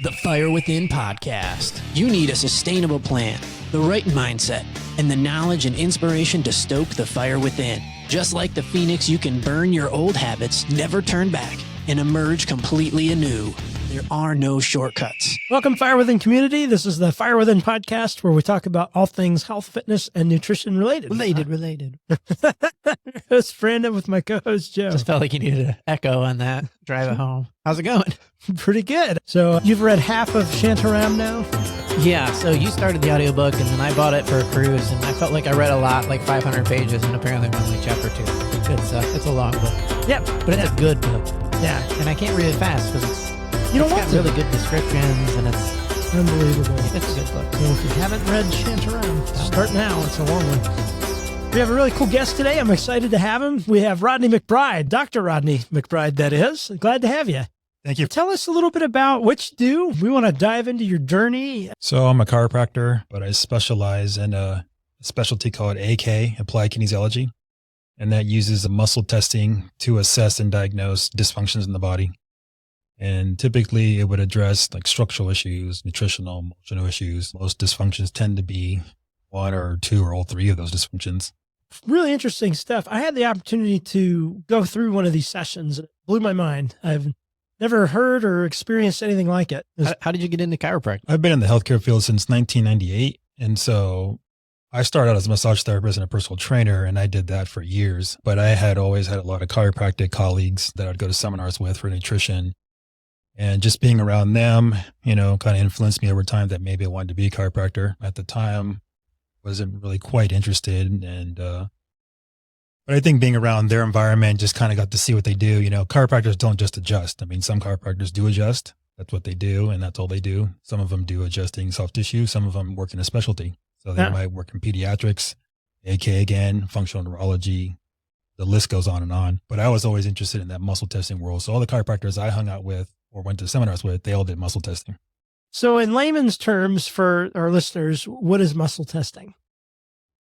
The Fire Within podcast. You need a sustainable plan, the right mindset, and the knowledge and inspiration to stoke the fire within. Just like the phoenix, you can burn your old habits, never turn back, and emerge completely anew. There are no shortcuts. Welcome, Fire Within community. This is the Fire Within podcast where we talk about all things health, fitness, and nutrition related. Related. It's Brandon with my co-host, Joe. Just felt like you needed an echo on that. Drive it home. How's it going? Pretty good. So you've read half of Shantaram now? Yeah, so you started the audiobook, and then I bought it for a cruise, and I felt like I read a lot, like 500 pages, and apparently I'm only chapter 2. It's a long book. Yep. But it's a good book. Yeah. And I can't read it fast because it's got really good descriptions, and it's unbelievable. It's a good book. So if you haven't read Shantaram, start now. It's a long one. We have a really cool guest today. I'm excited to have him. We have Rodney McBride, Dr. Rodney McBride, that is. Glad to have you. Thank you. Tell us a little bit about what you do. We want to dive into your journey. So I'm a chiropractor, but I specialize in a specialty called AK, Applied Kinesiology. And that uses muscle testing to assess and diagnose dysfunctions in the body. And typically it would address like structural issues, nutritional, emotional issues. Most dysfunctions tend to be one or two or all three of those dysfunctions. Really interesting stuff. I had the opportunity to go through one of these sessions. It blew my mind. I've never heard or experienced anything like it. How did you get into chiropractic? I've been in the healthcare field since 1998. And so I started out as a massage therapist and a personal trainer, and I did that for years. But I had always had a lot of chiropractic colleagues that I'd go to seminars with for nutrition. And just being around them, kind of influenced me over time that maybe I wanted to be a chiropractor. At the time, wasn't really quite interested. But I think being around their environment, just kind of got to see what they do. Chiropractors don't just adjust. I mean, some chiropractors do adjust. That's what they do, and that's all they do. Some of them do adjusting soft tissue. Some of them work in a specialty. So they might work in pediatrics, AK again, functional neurology. The list goes on and on. But I was always interested in that muscle testing world. So all the chiropractors I hung out with or went to seminars with, they all did muscle testing. So in layman's terms for our listeners, what is muscle testing?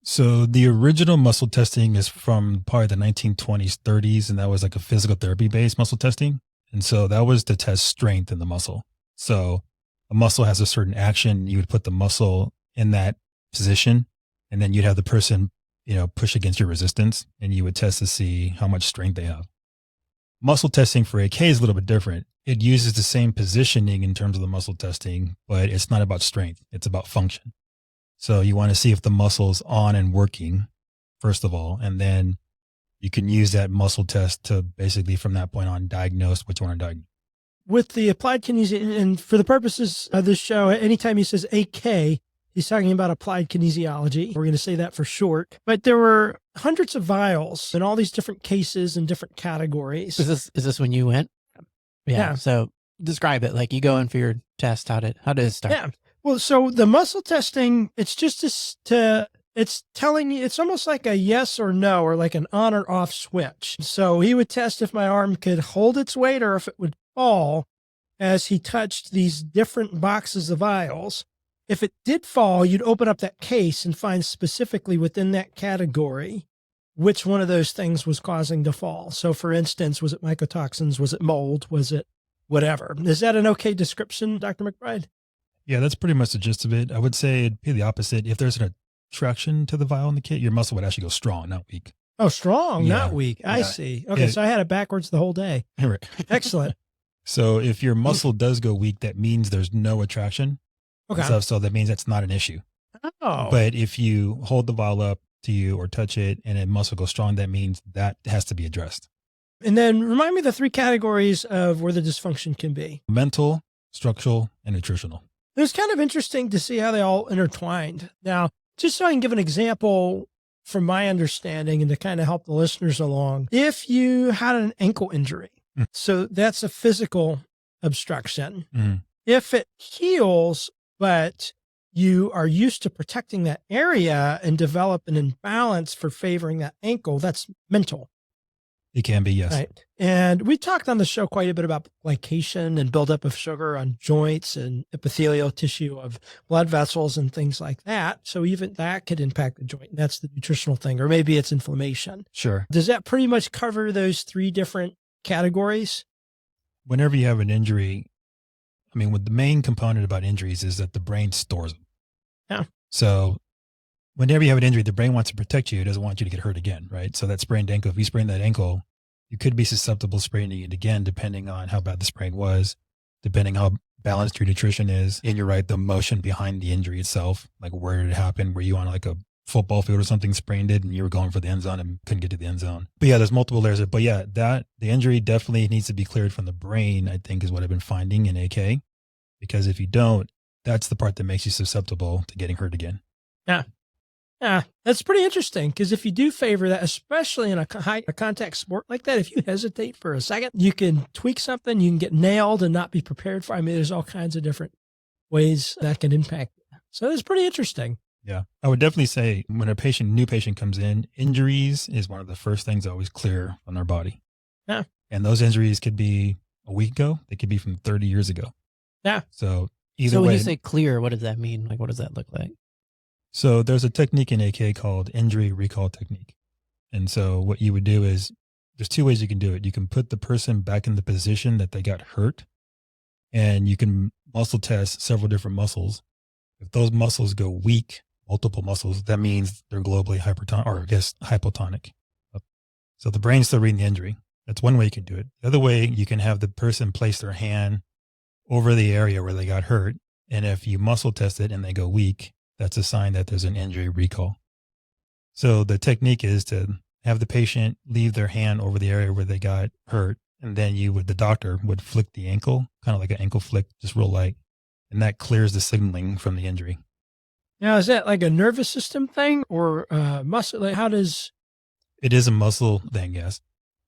So the original muscle testing is from probably the 1920s, 30s, and that was like a physical therapy-based muscle testing. And so that was to test strength in the muscle. So a muscle has a certain action. You would put the muscle in that position, and then you'd have the person, push against your resistance, and you would test to see how much strength they have. Muscle testing for AK is a little bit different. It uses the same positioning in terms of the muscle testing, but it's not about strength. It's about function. So you want to see if the muscle's on and working, first of all, and then you can use that muscle test to basically from that point on diagnose what you want to diagnose. With the applied kinesiology, and for the purposes of this show, anytime he says AK, he's talking about applied kinesiology. We're going to say that for short. But there were hundreds of vials in all these different cases and different categories. Is this when you went? Yeah. So describe it. Like you go in for your test. How did it start? Yeah. Well, so the muscle testing, it's just it's telling you, it's almost like a yes or no, or like an on or off switch. So he would test if my arm could hold its weight or if it would fall as he touched these different boxes of vials. If it did fall, you'd open up that case and find specifically within that category which one of those things was causing the fall. So for instance, was it mycotoxins? Was it mold? Was it whatever? Is that an okay description, Dr. McBride? Yeah, that's pretty much the gist of it. I would say it'd be the opposite. If there's an attraction to the vial in the kit, your muscle would actually go strong, not weak. Oh, strong, Yeah. not weak. I see. Okay, so I had it backwards the whole day. Right. Excellent. So if your muscle does go weak, that means there's no attraction. Okay. So that means that's not an issue. Oh. But if you hold the vial up to you or touch it and a muscle goes strong, that means that has to be addressed. And then remind me the 3 categories of where the dysfunction can be. Mental, structural, and nutritional. It was kind of interesting to see how they all intertwined. Now, just so I can give an example from my understanding and to kind of help the listeners along, if you had an ankle injury, so that's a physical obstruction. Mm. If it heals, but you are used to protecting that area and develop an imbalance for favoring that ankle, that's mental. It can be, yes. Right. And we talked on the show quite a bit about glycation and buildup of sugar on joints and epithelial tissue of blood vessels and things like that. So even that could impact the joint. That's the nutritional thing, or maybe it's inflammation. Sure. Does that pretty much cover those 3 different categories? Whenever you have an injury, I mean, what the main component about injuries is that the brain stores them. Yeah. So whenever you have an injury, the brain wants to protect you. It doesn't want you to get hurt again, right? So that sprained ankle, if you sprain that ankle, you could be susceptible to spraining it again, depending on how bad the sprain was, depending how balanced your nutrition is, and you're right, the motion behind the injury itself, like where did it happen? Were you on like a football field or something, sprained it, and you were going for the end zone and couldn't get to the end zone? But yeah, there's multiple layers. But yeah, the injury definitely needs to be cleared from the brain, I think, is what I've been finding in AK. Because if you don't, that's the part that makes you susceptible to getting hurt again. Yeah. Yeah, that's pretty interesting because if you do favor that, especially in a high contact sport like that, if you hesitate for a second, you can tweak something, you can get nailed and not be prepared for. I mean, there's all kinds of different ways that can impact. So it's pretty interesting. Yeah. I would definitely say when a new patient comes in, injuries is one of the first things I always clear on their body. Yeah. And those injuries could be a week ago. They could be from 30 years ago. Yeah. So either So when way, you say clear, what does that mean? Like, what does that look like? so there's a technique in AK called injury recall technique. And so what you would do is there's two ways you can do it. You can put the person back in the position that they got hurt, and you can muscle test several different muscles. If those muscles go weak, multiple muscles, that means they're globally hypertonic, or I guess hypotonic. So the brain's still reading the injury. That's one way you can do it. The other way, you can have the person place their hand over the area where they got hurt. And if you muscle test it and they go weak, that's a sign that there's an injury recall. So the technique is to have the patient leave their hand over the area where they got hurt. And then the doctor would flick the ankle, kind of like an ankle flick, just real light. And that clears the signaling from the injury. Now, is that like a nervous system thing or muscle? Like how does... It is a muscle thing, yes.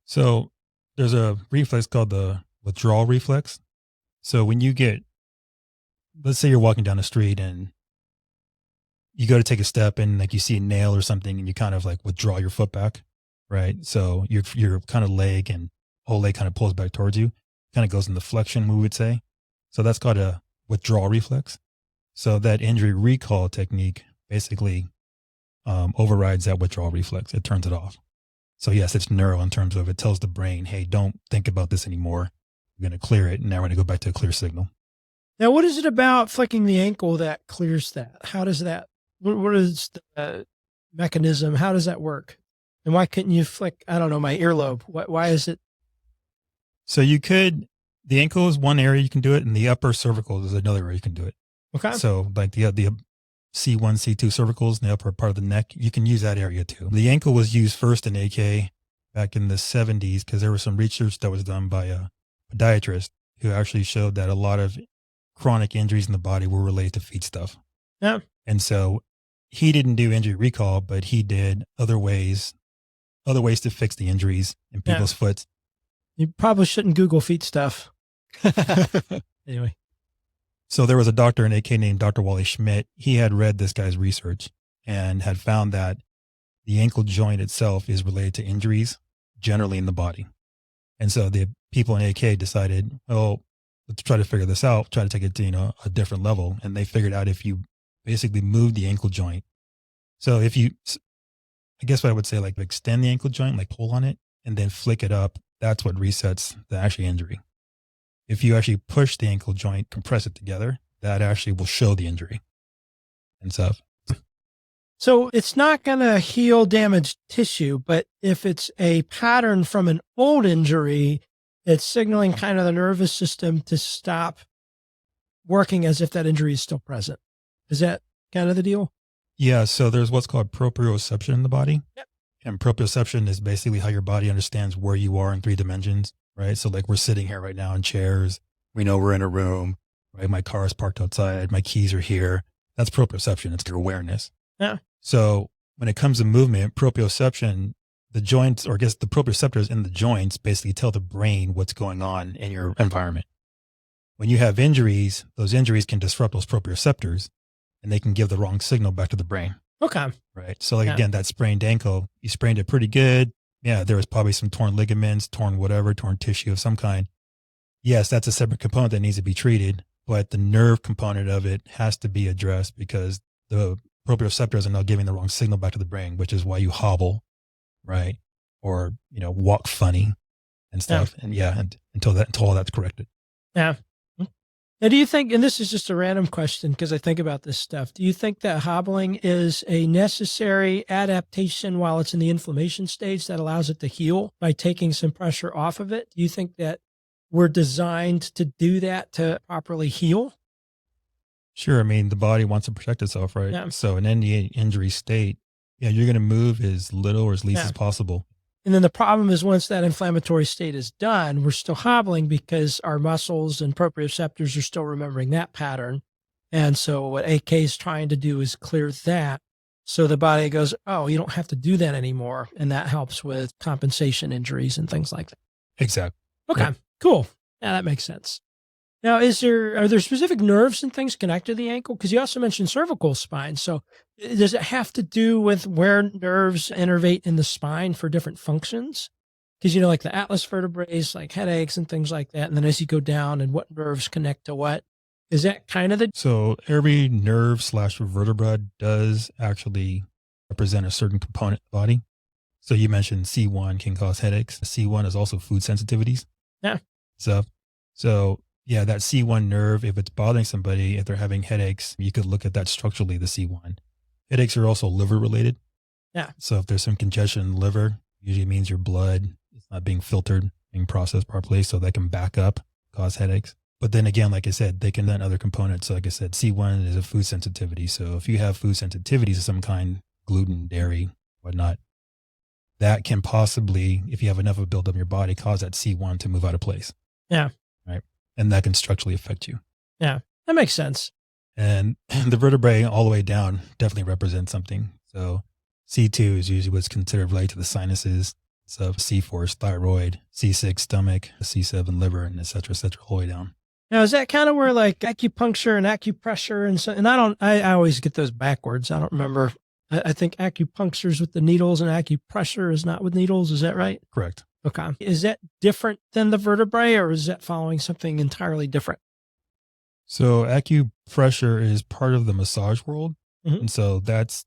So there's a reflex called the withdrawal reflex. So when you let's say you're walking down the street and you go to take a step and like you see a nail or something and you kind of like withdraw your foot back, right? So your kind of leg and whole leg kind of pulls back towards you, kind of goes into flexion, we would say. So that's called a withdrawal reflex. So that injury recall technique basically overrides that withdrawal reflex. It turns it off. So yes, it's neuro in terms of it tells the brain, hey, don't think about this anymore. We're going to clear it. And now we're going to go back to a clear signal. Now, what is it about flicking the ankle that clears that? How does that, what is the mechanism? How does that work? And why couldn't you flick, I don't know, my earlobe? Why is it? So the ankle is one area you can do it, and the upper cervical is another area you can do it. Okay. So like the C1, C2 cervicals in the upper part of the neck, you can use that area too. The ankle was used first in AK back in the 70s because there was some research that was done by a podiatrist who actually showed that a lot of chronic injuries in the body were related to feet stuff. Yeah. And so he didn't do injury recall, but he did other ways to fix the injuries in people's foot. You probably shouldn't Google feet stuff. Anyway. So there was a doctor in AK named Dr. Wally Schmidt. He had read this guy's research and had found that the ankle joint itself is related to injuries generally in the body. And so the people in AK decided, oh, let's try to figure this out, try to take it to, a different level. And they figured out if you basically move the ankle joint. So I guess what I would say, like extend the ankle joint, like pull on it and then flick it up. That's what resets the actual injury. If you actually push the ankle joint, compress it together, that actually will show the injury and stuff. So it's not going to heal damaged tissue, but if it's a pattern from an old injury, it's signaling kind of the nervous system to stop working as if that injury is still present. Is that kind of the deal? Yeah. So there's what's called proprioception in the body. Yep. And proprioception is basically how your body understands where you are in 3 dimensions, right? So like we're sitting here right now in chairs. We know we're in a room, right? My car is parked outside. My keys are here. That's proprioception. It's your awareness. Yeah. So when it comes to movement, proprioception, the joints, or I guess the proprioceptors in the joints basically tell the brain what's going on in your environment. When you have injuries, those injuries can disrupt those proprioceptors and they can give the wrong signal back to the brain. Okay. Right. So like, again, that sprained ankle, you sprained it pretty good. Yeah. There was probably some torn ligaments, torn tissue of some kind. Yes. That's a separate component that needs to be treated, but the nerve component of it has to be addressed because the proprioceptors are now giving the wrong signal back to the brain, which is why you hobble, right? Or, walk funny and stuff. And until all that's corrected. Yeah. Now, do you think, and this is just a random question because I think about this stuff, do you think that hobbling is a necessary adaptation while it's in the inflammation stage that allows it to heal by taking some pressure off of it? Do you think that we're designed to do that to properly heal? Sure. I mean, the body wants to protect itself, right? Yeah. So in any injury state, yeah, you're going to move as little or as least Yeah. as possible. And then the problem is once that inflammatory state is done, we're still hobbling because our muscles and proprioceptors are still remembering that pattern. And so what AK is trying to do is clear that. So the body goes, oh, you don't have to do that anymore. And that helps with compensation injuries and things like that. Exactly. Okay, Yep. cool. Yeah, that makes sense. Now, are there specific nerves and things connected to the ankle? Because you also mentioned cervical spine. So does it have to do with where nerves innervate in the spine for different functions? Because, like the atlas vertebrae, like headaches and things like that. And then as you go down and what nerves connect to what, is that kind of the... So every nerve / vertebra does actually represent a certain component of the body. So you mentioned C1 can cause headaches. C1 is also food sensitivities. Yeah. So yeah, that C1 nerve, if it's bothering somebody, if they're having headaches, you could look at that structurally, the C1. Headaches are also liver related. Yeah. So if there's some congestion in the liver, usually means your blood is not being filtered, being processed properly. So that can back up, cause headaches. But then again, like I said, they can then other components. So like I said, C1 is a food sensitivity. So if you have food sensitivities of some kind, gluten, dairy, whatnot, that can possibly, if you have enough of a buildup in your body, cause that C1 to move out of place. Yeah. Right. And that can structurally affect you. Yeah, that makes sense. And the vertebrae all the way down definitely represent something. So C2 is usually what's considered related to the sinuses. So C4 is thyroid, C6 stomach, C7 liver, and et cetera, all the way down. Now, is that kind of where like acupuncture and acupressure and so, and I always get those backwards. I don't remember. I think acupuncture is with the needles and acupressure is not with needles. Is that right? Correct. Okay. Is that different than the vertebrae or is that following something entirely different? So acupressure is part of the massage world. Mhm. And so that's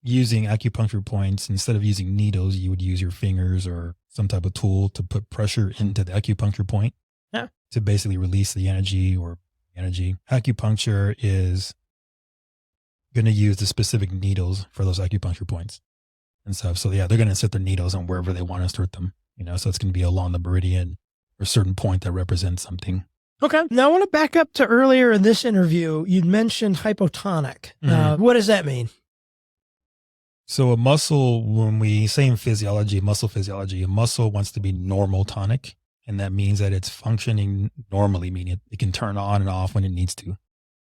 using acupuncture points. Instead of using needles, you would use your fingers or some type of tool to put pressure into the acupuncture point. Yeah. To basically release the energy. Acupuncture is going to use the specific needles for those acupuncture points and stuff. So yeah, they're going to insert their needles on wherever they want to insert them, so it's going to be along the meridian or a certain point that represents something. Okay. Now I want to back up to earlier in this interview. You'd mentioned hypotonic. What does that mean? So a muscle, when we say in muscle physiology, a muscle wants to be normal tonic. And that means that it's functioning normally, meaning it can turn on and off when it needs to,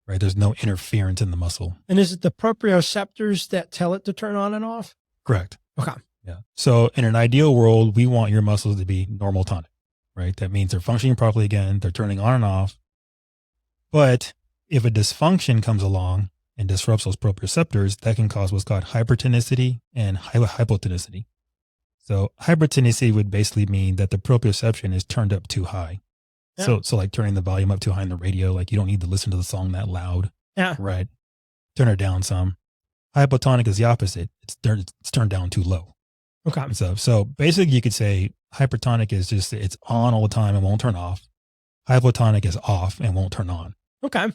right? There's no interference in the muscle. And is it the proprioceptors that tell it to turn on and off? Correct. Okay. Yeah. So in an ideal world, we want your muscles to be normal tonic, right? That means they're functioning properly again. They're turning on and off. But if a dysfunction comes along and disrupts those proprioceptors, that can cause what's called hypertonicity and hypotonicity. So hypertonicity would basically mean that the proprioception is turned up too high. Yeah. So like turning the volume up too high in the radio, like you don't need to listen to the song that loud. Yeah. Right. Turn it down some. Hypotonic is the opposite. It's turned down too low. Okay. And so basically you could say hypertonic is just, it's on all the time and won't turn off. Hypotonic is off and won't turn on. Okay.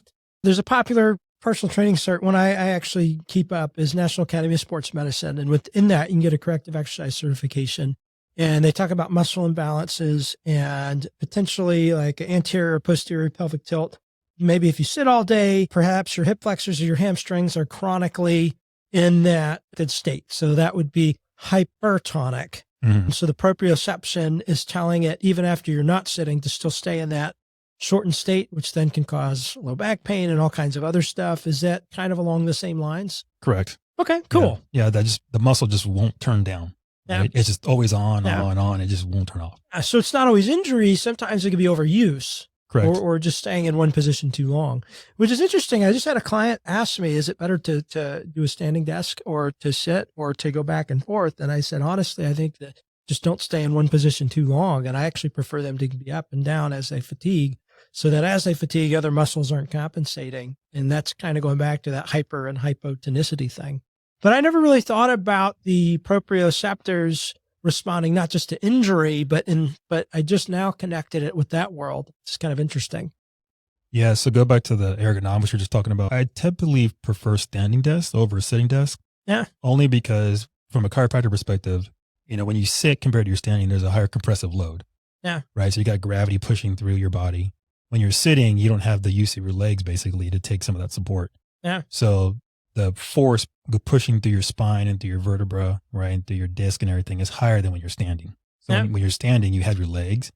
There's a popular personal training cert one I actually keep up is National Academy of Sports Medicine. And within that, you can get a corrective exercise certification. And they talk about muscle imbalances and potentially like anterior or posterior pelvic tilt. Maybe if you sit all day, perhaps your hip flexors or your hamstrings are chronically in that state. So that would be hypertonic. Mm-hmm. So the proprioception is telling it, even after you're not sitting, to still stay in that shortened state, which then can cause low back pain and all kinds of other stuff. Is that kind of along the same lines? Correct. Okay, cool. Yeah, the muscle just won't turn down. Yeah. Right? It's just always on. It just won't turn off. So it's not always injury. Sometimes it could be overuse. Correct. Or just staying in one position too long, which is interesting. I just had a client ask me, is it better to do a standing desk or to sit or to go back and forth? And I said, honestly, I think that just don't stay in one position too long. And I actually prefer them to be up and down as they fatigue, so that as they fatigue, other muscles aren't compensating. And that's kind of going back to that hyper and hypotonicity thing. But I never really thought about the proprioceptors responding not just to injury, but I just now connected it with that world. It's kind of interesting. Yeah. So go back to the ergonomics you're just talking about. I typically prefer standing desks over a sitting desk. Yeah. Only because from a chiropractor perspective, when you sit compared to your standing, there's a higher compressive load. Yeah. Right. So you got gravity pushing through your body. When you're sitting, you don't have the use of your legs basically to take some of that support. Yeah. So the force pushing through your spine and through your vertebra, right, and through your disc and everything is higher than when you're standing. So when you're standing, you have your legs,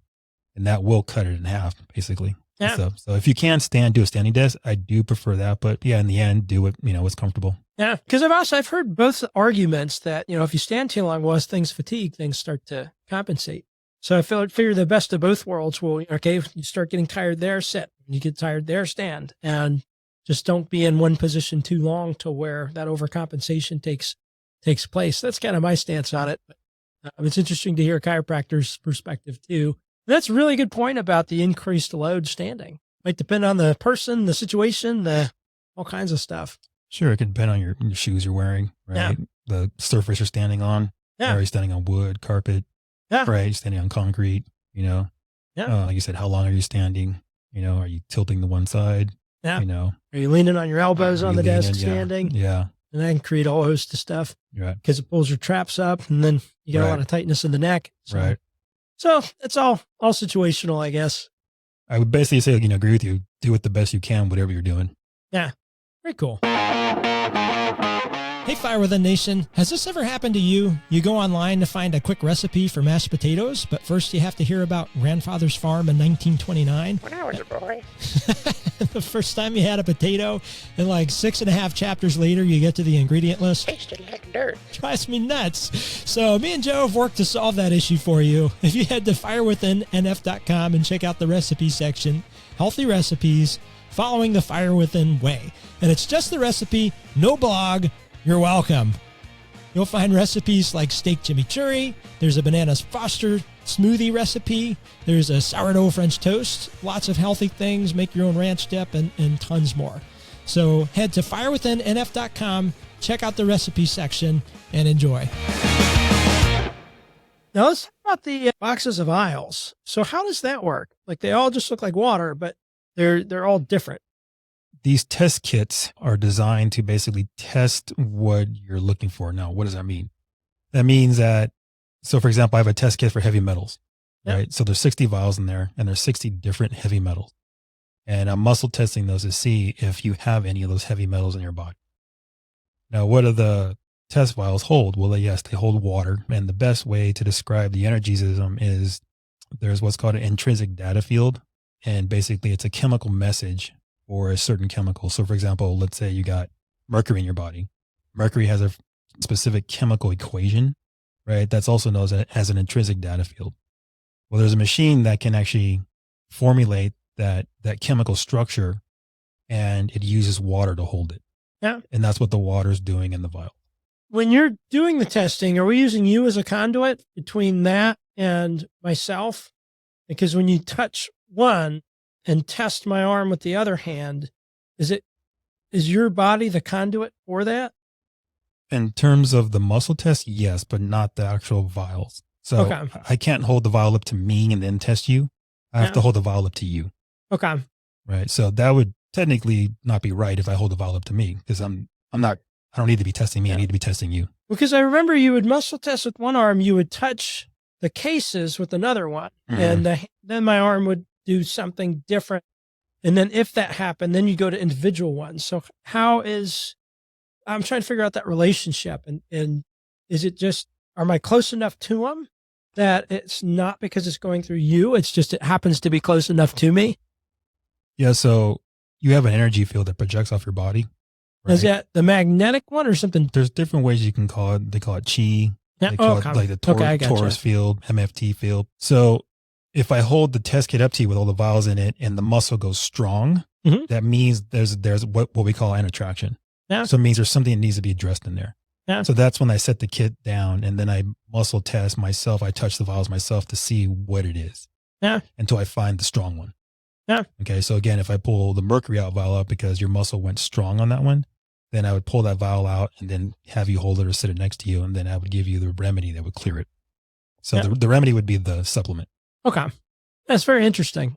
and that will cut it in half, basically. Yeah. So if you can do a standing desk, I do prefer that. But yeah, in the end, do what, what's comfortable. Yeah. Because I've heard both arguments that, if you stand too long, well, as things fatigue, things start to compensate. So I figure the best of both worlds will, okay, if you start getting tired there, sit. When you get tired there, stand. And just don't be in one position too long to where that overcompensation takes place. That's kind of my stance on it. But it's interesting to hear a chiropractor's perspective too. And that's a really good point about the increased load standing. Might depend on the person, the situation, all kinds of stuff. Sure. It can depend on your shoes you're wearing, right? Yeah. The surface you're standing on. Yeah. Are you standing on wood, carpet? Yeah. Right. You're standing on concrete, Yeah. Like you said, how long are you standing? Are you tilting to one side? Yeah. Are you leaning on your elbows on the desk standing? Yeah. And that can create a whole host of stuff. Right. Because it pulls your traps up and then you get a lot of tightness in the neck. Right. So it's all situational, I guess. I would basically say, agree with you. Do it the best you can, whatever you're doing. Yeah. Very cool. Hey, Fire Within Nation. Has this ever happened to you? You go online to find a quick recipe for mashed potatoes, but first you have to hear about grandfather's farm in 1929. When I was a boy. The first time you had a potato, and like 6.5 chapters later, you get to the ingredient list. Tasted like dirt. Drives me nuts. So me and Joe have worked to solve that issue for you. If you head to firewithinnf.com and check out the recipe section, healthy recipes, following the Fire Within way. And it's just the recipe, no blog. You're welcome. You'll find recipes like steak chimichurri. There's a bananas Foster smoothie recipe. There's a sourdough French toast. Lots of healthy things. Make your own ranch dip and tons more. So head to firewithinnf.com, check out the recipe section, and enjoy. Now let's talk about the boxes of aisles. So how does that work? Like they all just look like water, but they're all different. These test kits are designed to basically test what you're looking for. Now, what does that mean? That means that, so for example, I have a test kit for heavy metals, right? So there's 60 vials in there and there's 60 different heavy metals. And I'm muscle testing those to see if you have any of those heavy metals in your body. Now, what do the test vials hold? Well, yes, they hold water. And the best way to describe the energy system is there's what's called an intrinsic data field. And basically it's a chemical message or a certain chemical. So for example, let's say you got mercury in your body. Mercury has a specific chemical equation, right? That's also known as an intrinsic data field. Well, there's a machine that can actually formulate that chemical structure, and it uses water to hold it. Yeah. And that's what the water is doing in the vial. When you're doing the testing, are we using you as a conduit between that and myself? Because when you touch one and test my arm with the other hand, is your body the conduit for that? In terms of the muscle test, yes, but not the actual vials. So I can't hold the vial up to me and then test you. I have to hold the vial up to you. Okay. Right. So that would technically not be right if I hold the vial up to me, because I don't need to be testing me. Yeah. I need to be testing you. Because I remember you would muscle test with one arm, you would touch the cases with another one, and then my arm would do something different. And then if that happened, then you go to individual ones. So I'm trying to figure out that relationship. And is it just, am I close enough to them that it's not because it's going through you? It's just, it happens to be close enough to me. Yeah. So you have an energy field that projects off your body. Right? Is that the magnetic one or something? There's different ways you can call it. They call it chi. Yeah. They call it like the torus field, MFT field. So if I hold the test kit up to you with all the vials in it and the muscle goes strong, that means there's what we call an attraction. Yeah. So it means there's something that needs to be addressed in there. Yeah. So that's when I set the kit down and then I muscle test myself. I touch the vials myself to see what it is. Yeah. Until I find the strong one. Yeah. Okay. So again, if I pull the mercury out vial out because your muscle went strong on that one, then I would pull that vial out and then have you hold it or sit it next to you. And then I would give you the remedy that would clear it. So the remedy would be the supplement. Okay. That's very interesting.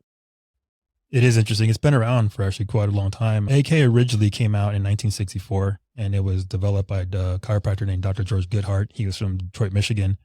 It is interesting. It's been around for actually quite a long time. AK originally came out in 1964, and it was developed by a chiropractor named Dr. George Goodhart. He was from Detroit, Michigan.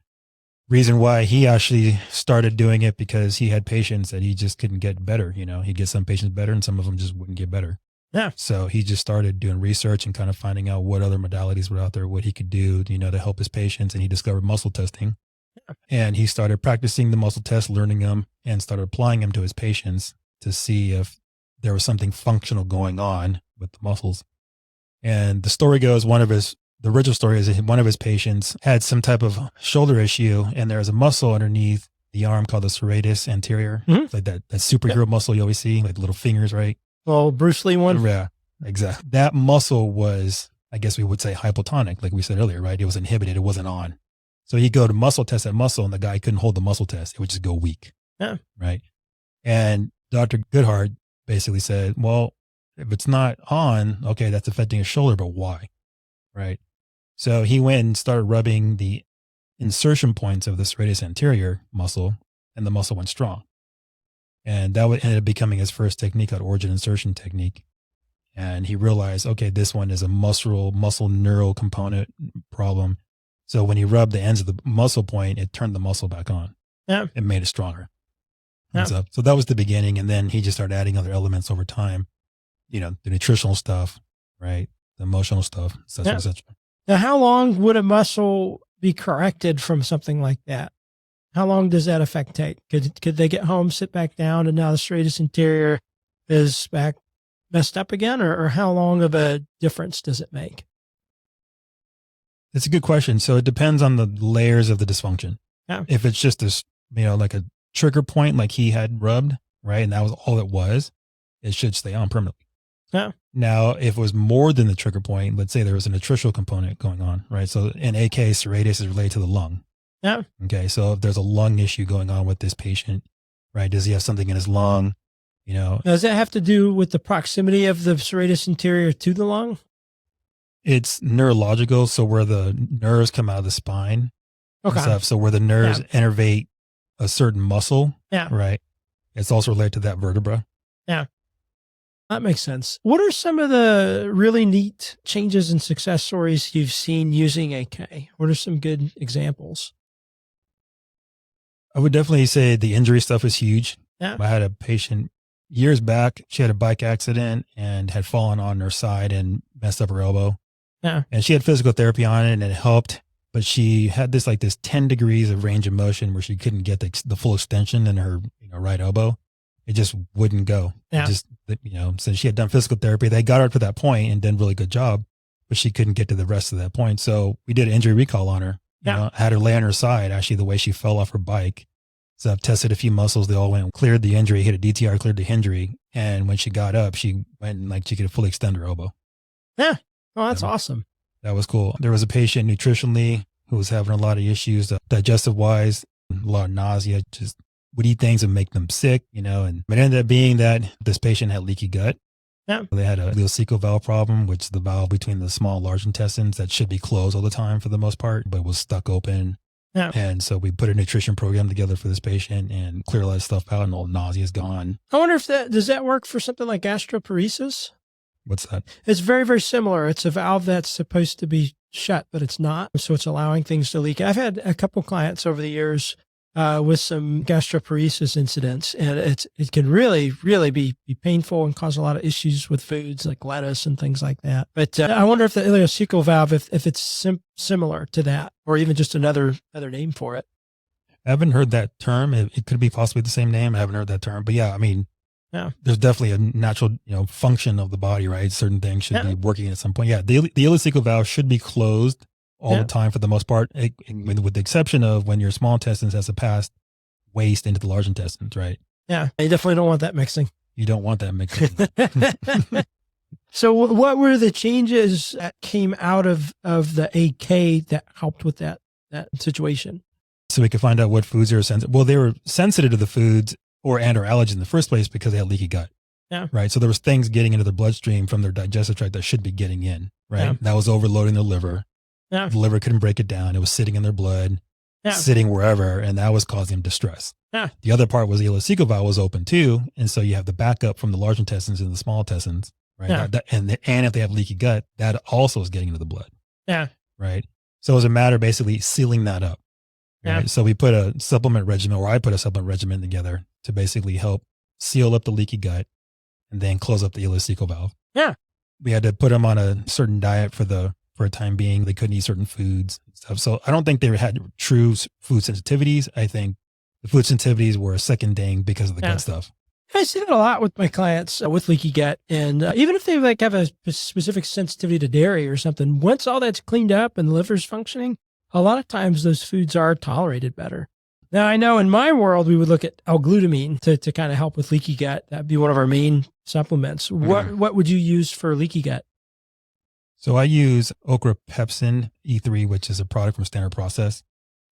Reason why he actually started doing it because he had patients that he just couldn't get better. He'd get some patients better and some of them just wouldn't get better. Yeah. So he just started doing research and kind of finding out what other modalities were out there, what he could do, to help his patients. And he discovered muscle testing. Yeah. And he started practicing the muscle tests, learning them, and started applying them to his patients to see if there was something functional going on with the muscles. And the story goes, the original story is that one of his patients had some type of shoulder issue, and there was a muscle underneath the arm called the serratus anterior. Mm-hmm. It's like that superhero muscle you always see, like little fingers, right? Well, Bruce Lee one. Yeah, exactly. That muscle was, I guess we would say, hypotonic, like we said earlier, right? It was inhibited. It wasn't on. So he'd go to muscle test that muscle, and the guy couldn't hold the muscle test. It would just go weak. Yeah. Right. And Dr. Goodhart basically said, well, if it's not on, okay, that's affecting his shoulder, but why? Right. So he went and started rubbing the insertion points of the serratus anterior muscle, and the muscle went strong. And that ended up becoming his first technique, called origin insertion technique. And he realized, okay, this one is a muscle neural component problem. So when he rubbed the ends of the muscle point, it turned the muscle back on. Yeah. It made it stronger. Yeah. So that was the beginning. And then he just started adding other elements over time, the nutritional stuff, right? The emotional stuff, et cetera, et cetera. Now, how long would a muscle be corrected from something like that? How long does that effect take? Could they get home, sit back down, and now the serratus anterior is back messed up again? Or how long of a difference does it make? It's a good question. So it depends on the layers of the dysfunction. Yeah. If it's just this, like a trigger point, like he had rubbed, right? And that was all it was, it should stay on permanently. Yeah. Now, if it was more than the trigger point, let's say there was a nutritional component going on, right? So in AK, serratus is related to the lung. Yeah. Okay. So if there's a lung issue going on with this patient, right? Does he have something in his lung? Does that have to do with the proximity of the serratus anterior to the lung? It's neurological. So where the nerves come out of the spine. Okay. Stuff. So where the nerves innervate a certain muscle. Yeah. Right. It's also related to that vertebra. Yeah. That makes sense. What are some of the really neat changes and success stories you've seen using AK? What are some good examples? I would definitely say the injury stuff is huge. Yeah. I had a patient years back. She had a bike accident and had fallen on her side and messed up her elbow. Yeah. And she had physical therapy on it and it helped. But she had this 10 degrees of range of motion where she couldn't get the full extension in her right elbow. It just wouldn't go. Yeah. So she had done physical therapy. They got her to that point and did a really good job, but she couldn't get to the rest of that point. So we did an injury recall on her. Had her lay on her side, actually, the way she fell off her bike. So I've tested a few muscles. They all went, cleared the injury, hit a DTR, cleared the injury. And when she got up, she went and she could fully extend her elbow. Yeah. Oh, that's awesome. That was cool. There was a patient nutritionally who was having a lot of issues, digestive wise, a lot of nausea, just would eat things and make them sick, and it ended up being that this patient had leaky gut. Yeah. They had a ileocecal valve problem, which is the valve between the small and large intestines that should be closed all the time for the most part, but was stuck open. Yeah. And so we put a nutrition program together for this patient and clear all that stuff out and all the nausea is gone. I wonder if does that work for something like gastroparesis? What's that? It's very, very similar. It's a valve that's supposed to be shut, but it's not. So it's allowing things to leak. I've had a couple clients over the years with some gastroparesis incidents, and it can really, really be painful and cause a lot of issues with foods like lettuce and things like that. But I wonder if the ileocecal valve, if it's similar to that, or even just another name for it. I haven't heard that term. It could be possibly the same name. I haven't heard that term, but yeah, there's definitely a natural, function of the body, right? Certain things should be working at some point. Yeah. The ileocecal valve should be closed all the time for the most part, with the exception of when your small intestines has to pass waste into the large intestines, right? Yeah. You definitely don't want that mixing. You don't want that mixing. So what were the changes that came out of the AK that helped with that situation? So we could find out what foods are sensitive. Well, they were sensitive to the foods or allergens in the first place because they had leaky gut. Yeah. Right. So there was things getting into their bloodstream from their digestive tract that should be getting in. Right. Yeah. That was overloading their liver. Yeah. The liver couldn't break it down. It was sitting in their blood, sitting wherever, and that was causing them distress. Yeah. The other part was the ileocecal valve was open too. And so you have the backup from the large intestines into the small intestines, right? Yeah. And if they have leaky gut, that also is getting into the blood. Yeah. Right. So it was a matter of basically sealing that up. Right. Yeah. So we put a supplement regimen, or I put a supplement regimen together to basically help seal up the leaky gut and then close up the ileocecal valve. Yeah. We had to put them on a certain diet for a time being. They couldn't eat certain foods and stuff. So I don't think they had true food sensitivities. I think the food sensitivities were a second thing because of the gut stuff. I see that a lot with my clients with leaky gut. And even if they like have a specific sensitivity to dairy or something, once all that's cleaned up and the liver's functioning, a lot of times those foods are tolerated better. Now, I know in my world, we would look at L-glutamine to kind of help with leaky gut. That'd be one of our main supplements. What would you use for leaky gut? So I use ochrapepsin E3, which is a product from Standard Process.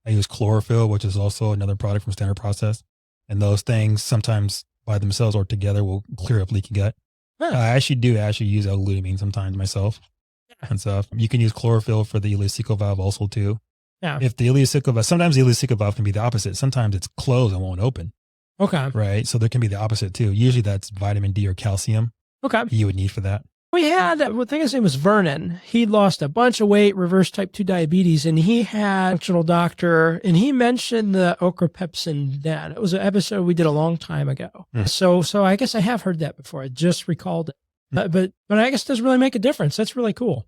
I use chlorophyll, which is also another product from Standard Process. And those things sometimes by themselves or together will clear up leaky gut. Huh. I actually use L-glutamine sometimes myself and stuff. You can use chlorophyll for the ileocecal valve also too. Yeah. If the ileocecal valve, sometimes the ileocecal valve can be the opposite. Sometimes it's closed and won't open. Okay. Right. So there can be the opposite too. Usually that's vitamin D or calcium Okay. you would need for that. We had, I think his name was Vernon. He'd lost a bunch of weight, reverse type 2 diabetes, and he had a functional doctor, and he mentioned the ochrapepsin then. It was an episode we did a long time ago. So I guess I have heard that before. I just recalled it. But I guess it doesn't really make a difference. That's really cool.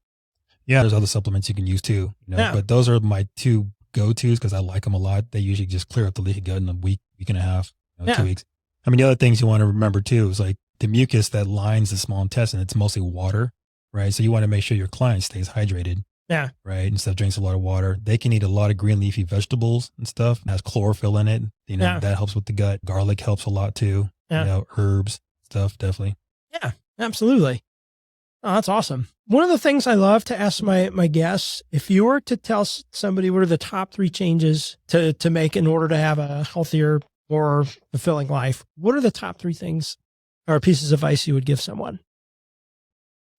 Yeah, there's other supplements you can use too. But those are my two go-tos because I like them a lot. They usually just clear up the leaky gut in a week and a half, 2 weeks. I mean, the other things you want to remember too is like the mucus that lines the small intestine, it's mostly water, right? So you want to make sure your client stays hydrated. Yeah. Right. And stuff, drinks a lot of water. They can eat a lot of green leafy vegetables and stuff. It has chlorophyll in it. That helps with the gut. Garlic helps a lot too. Yeah. Herbs, stuff, definitely. Yeah, absolutely. Oh, that's awesome. One of the things I love to ask my guests, if you were to tell somebody what are the top 3 changes to make in order to have a healthier, more fulfilling life, what are the top 3 things or pieces of advice you would give someone?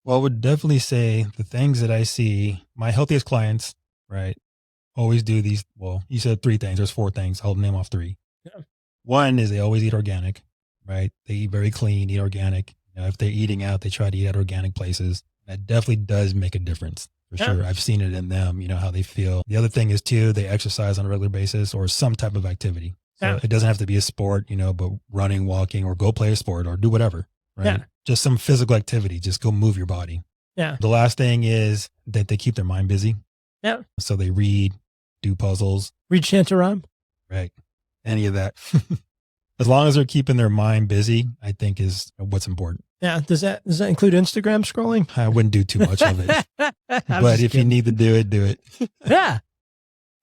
Well, I would definitely say the things that I see, my healthiest clients, right, always do these. Well, you said 3 things. There's 4 things. I'll name off 3. Yeah. One is they always eat organic, right? They eat very clean, eat organic. If they're eating out, they try to eat at organic places. That definitely does make a difference for sure. I've seen it in them, how they feel. The other thing is too, they exercise on a regular basis or some type of activity. So it doesn't have to be a sport, but running, walking, or go play a sport or do whatever, right? Yeah. Just some physical activity. Just go move your body. Yeah. The last thing is that they keep their mind busy. Yeah. So they read, do puzzles. Read Shantaram. Right. Any of that. As long as they're keeping their mind busy, I think is what's important. Yeah. Does that include Instagram scrolling? I wouldn't do too much of it. But if you need to do it, do it. Yeah.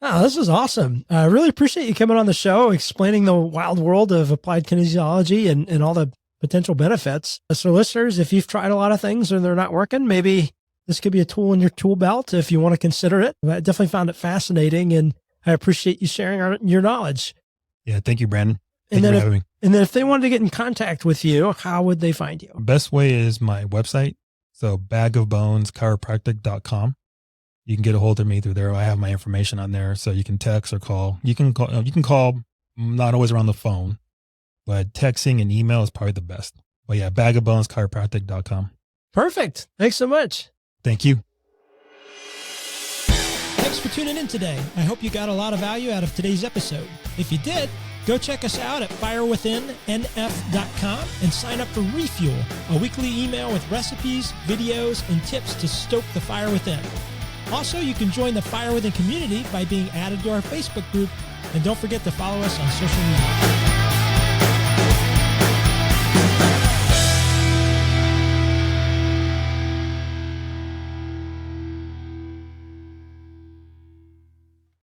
Oh, this is awesome. I really appreciate you coming on the show, explaining the wild world of applied kinesiology and all the potential benefits. So listeners, if you've tried a lot of things and they're not working, maybe this could be a tool in your tool belt if you want to consider it. I definitely found it fascinating, and I appreciate you sharing your knowledge. Yeah. Thank you, Brandon. Thank you for having me. And then if they wanted to get in contact with you, how would they find you? Best way is my website. So bagofboneschiropractic.com. You can get a hold of me through there. I have my information on there. So you can text or call. You can call, not always around the phone, but texting and email is probably the best. But yeah, bagofboneschiropractic.com. Perfect. Thanks so much. Thank you. Thanks for tuning in today. I hope you got a lot of value out of today's episode. If you did, go check us out at firewithinnf.com and sign up for Refuel, a weekly email with recipes, videos, and tips to stoke the fire within. Also, you can join the Fire Within community by being added to our Facebook group, and don't forget to follow us on social media.